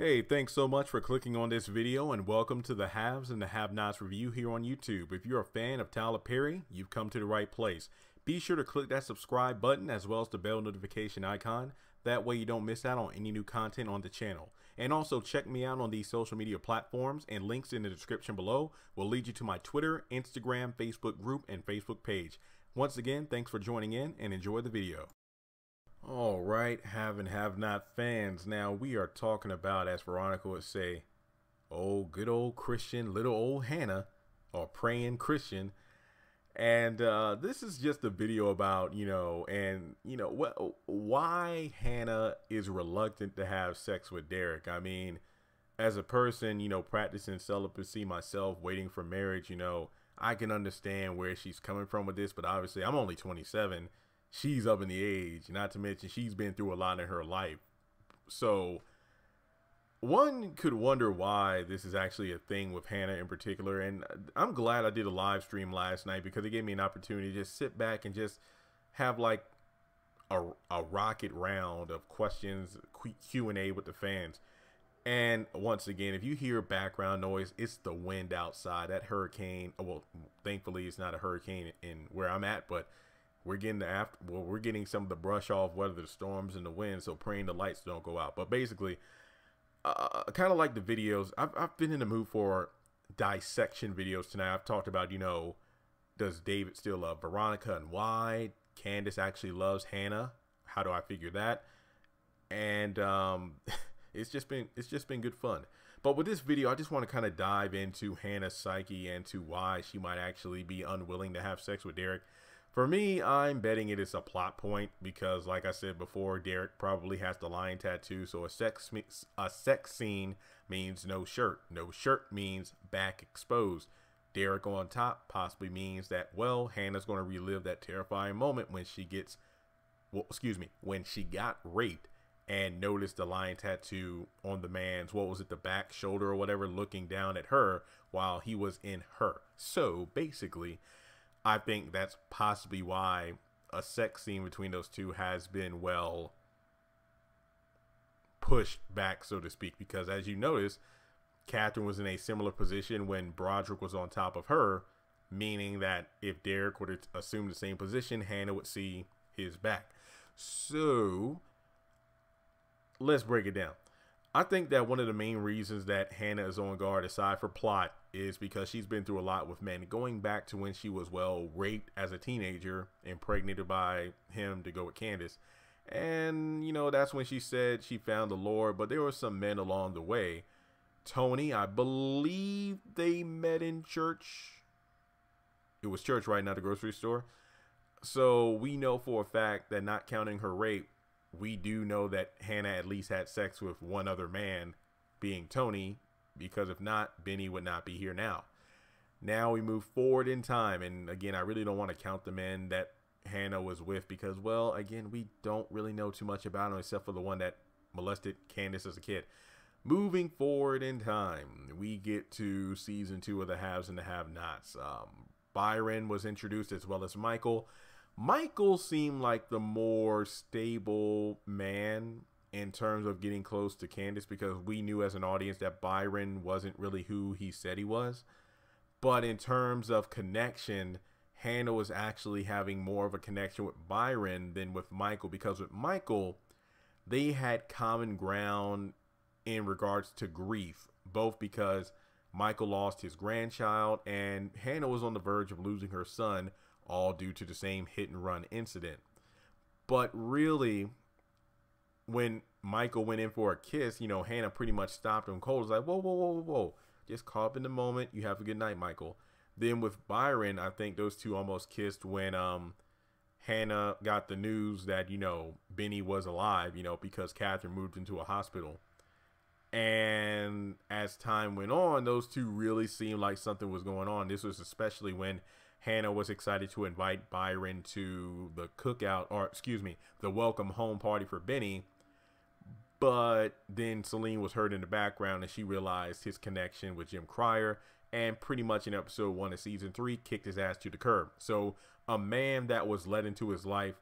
Hey, thanks so much for clicking on this video and welcome to the Haves and the Have-Nots review here on YouTube. If you're a fan of Tyler Perry, you've come to the right place. Be sure to click that subscribe button as well as the bell notification icon. That way you don't miss out on any new content on the channel. And also check me out on these social media platforms, and links in the description below will lead you to my Twitter, Instagram, Facebook group, and Facebook page. Once again, thanks for joining in and enjoy the video. All right, have and have not fans. Now we are talking about, as Veronica would say, oh, good old Christian, little old Hannah, or praying Christian. And this is just a video about, why Hannah is reluctant to have sex with Derek. I mean, as a person, practicing celibacy myself, waiting for marriage, I can understand where she's coming from with this, but obviously I'm only 27. She's up in the age, not to mention she's been through a lot in her life. So one could wonder why this is actually a thing with Hannah in particular. And I'm glad I did a live stream last night because it gave me an opportunity to just sit back and just have like a rocket round of questions, Q&A with the fans. And once again, if you hear background noise, it's the wind outside. That hurricane, well, thankfully it's not a hurricane in where I'm at, but we're getting some of the brush off weather, the storms and the wind, so praying the lights don't go out. But basically, kind of like the videos, I've been in the mood for dissection videos tonight. I've talked about, does David still love Veronica and why? Candace actually loves Hannah. How do I figure that? And it's just been good fun. But with this video, I just want to kind of dive into Hannah's psyche and to why she might actually be unwilling to have sex with Derek. For me, I'm betting it is a plot point because, like I said before, Derek probably has the lion tattoo. So a sex scene means no shirt. No shirt means back exposed. Derek on top possibly means that, well, Hannah's going to relive that terrifying moment when she gets, when she got raped and noticed the lion tattoo on the man's, the back shoulder or whatever, looking down at her while he was in her. So basically, I think that's possibly why a sex scene between those two has been, well, pushed back, so to speak, because as you notice, Catherine was in a similar position when Broderick was on top of her, meaning that if Derek would assume the same position, Hannah would see his back. So let's break it down. I think that one of the main reasons that Hannah is on guard, aside for plot, is because she's been through a lot with men, going back to when she was, well, raped as a teenager, impregnated by him to go with Candace. And, that's when she said she found the Lord, but there were some men along the way. Tony, I believe they met in church. It was church, right? Not a grocery store. So we know for a fact that, not counting her rape, we do know that Hannah at least had sex with one other man, being Tony, because if not, Benny would not be here now. Now we move forward in time, and again, I really don't want to count the men that Hannah was with because, well, again, we don't really know too much about him except for the one that molested Candace as a kid. Moving forward in time, we get to season 2 of the Haves and the Have-Nots. Byron was introduced as well as Michael. Michael seemed like the more stable man in terms of getting close to Candace because we knew as an audience that Byron wasn't really who he said he was. But in terms of connection, Hannah was actually having more of a connection with Byron than with Michael, because with Michael, they had common ground in regards to grief, both because Michael lost his grandchild and Hannah was on the verge of losing her son, all due to the same hit and run incident. But really, when Michael went in for a kiss, Hannah pretty much stopped him cold. It was like, whoa, whoa, whoa, whoa, whoa. Just caught up in the moment. You have a good night, Michael. Then with Byron, I think those two almost kissed when Hannah got the news that, Benny was alive, because Catherine moved into a hospital. And as time went on, those two really seemed like something was going on. This was especially when Hannah was excited to invite Byron to the cookout, or the welcome home party for Benny. But then Celine was heard in the background and she realized his connection with Jim Cryer, and pretty much in episode 1 of season 3 kicked his ass to the curb. So a man that was led into his life,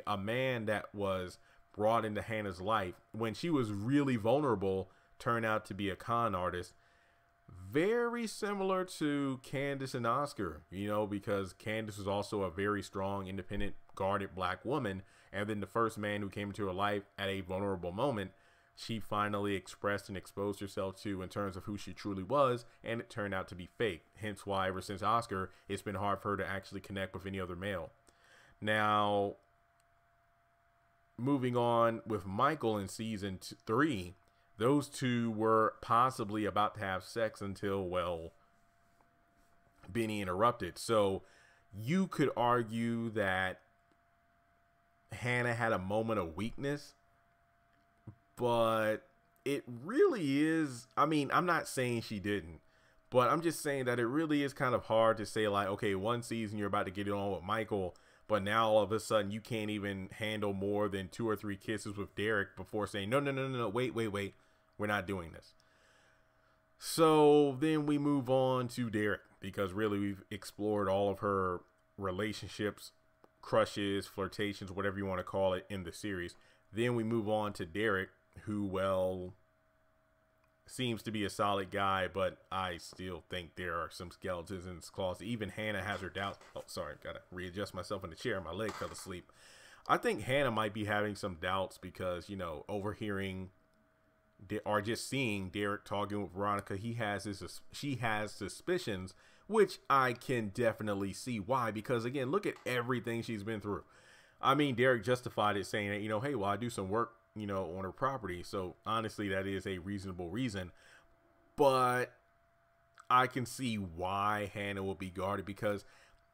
a man that was brought into Hannah's life when she was really vulnerable turn out to be a con artist. Very similar to Candace and Oscar, you know, because Candace was also a very strong, independent, guarded black woman. And then the first man who came into her life at a vulnerable moment, she finally expressed and exposed herself to in terms of who she truly was. And it turned out to be fake. Hence why ever since Oscar, it's been hard for her to actually connect with any other male. Now, moving on with Michael in season 3, those two were possibly about to have sex until, well, Benny interrupted. So you could argue that Hannah had a moment of weakness, but it really is, I mean, I'm not saying she didn't, but I'm just saying that it really is kind of hard to say, like, okay, one season you're about to get it on with Michael, but now all of a sudden you can't even handle more than 2 or 3 kisses with Derek before saying, no, wait, we're not doing this. So then we move on to Derek, because really we've explored all of her relationships, crushes, flirtations, whatever you want to call it in the series. Then we move on to Derek, who, well, seems to be a solid guy, but I still think there are some skeletons in his closet. Even Hannah has her doubts. Oh, sorry, gotta readjust myself in the chair. My leg fell asleep. I think Hannah might be having some doubts because, you know, overhearing or just seeing Derek talking with Veronica, she has suspicions, which I can definitely see why. Because again, look at everything she's been through. I mean, Derek justified it saying that, you know, hey, well, I do some work, you know, on her property. So honestly, that is a reasonable reason. But I can see why Hannah will be guarded, because,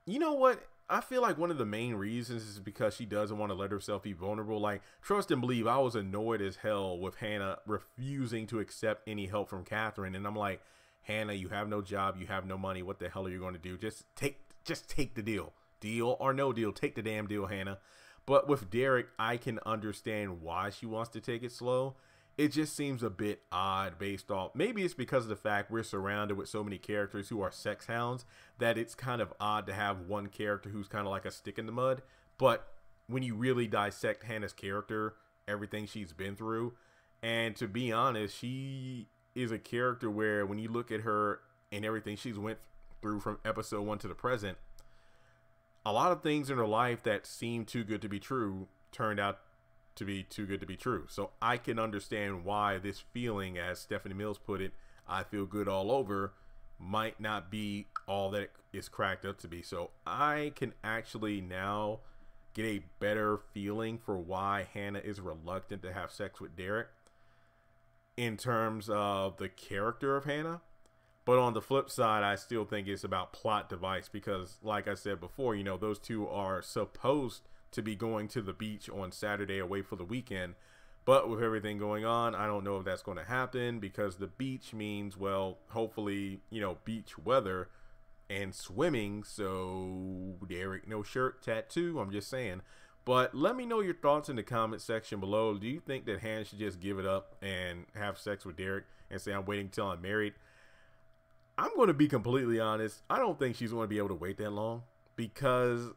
you know what? I feel like one of the main reasons is because she doesn't want to let herself be vulnerable. Like, trust and believe, I was annoyed as hell with Hannah refusing to accept any help from Catherine. And I'm like, Hannah, you have no job, you have no money. What the hell are you going to do? Just take the deal. Deal or no deal, take the damn deal, Hannah. But with Derek, I can understand why she wants to take it slow. It just seems a bit odd based off, maybe it's because of the fact we're surrounded with so many characters who are sex hounds that it's kind of odd to have one character who's kind of like a stick in the mud. But when you really dissect Hannah's character, everything she's been through, and to be honest, she is a character where when you look at her and everything she's went through from episode 1 to the present, a lot of things in her life that seemed too good to be true turned out to be too good to be true. So I can understand why this feeling, as Stephanie Mills put it, I feel good all over, might not be all that it's cracked up to be. So I can actually now get a better feeling for why Hannah is reluctant to have sex with Derek in terms of the character of Hannah. But on the flip side, I still think it's about plot device, because like I said before, you know, those two are supposed to be going to the beach on Saturday away for the weekend. But with everything going on, I don't know if that's going to happen, because the beach means, well, hopefully, you know, beach weather and swimming. So Derek, no shirt, tattoo, I'm just saying. But let me know your thoughts in the comment section below. Do you think that Hannah should just give it up and have sex with Derek and say, I'm waiting till I'm married? I'm going to be completely honest. I don't think she's going to be able to wait that long, because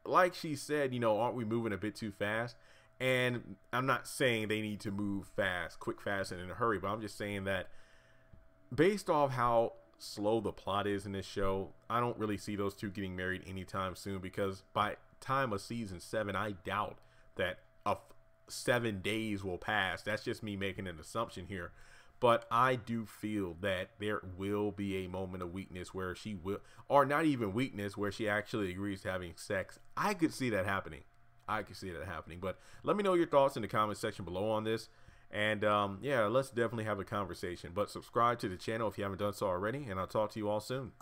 like she said, you know, aren't we moving a bit too fast? And I'm not saying they need to move fast, quick, fast, and in a hurry, but I'm just saying that based off how slow the plot is in this show, I don't really see those two getting married anytime soon, because by time of season 7, I doubt that 7 days will pass. That's just me making an assumption here. But I do feel that there will be a moment of weakness where she will, or not even weakness, where she actually agrees to having sex. I could see that happening. But let me know your thoughts in the comment section below on this. And yeah, let's definitely have a conversation. But subscribe to the channel if you haven't done so already. And I'll talk to you all soon.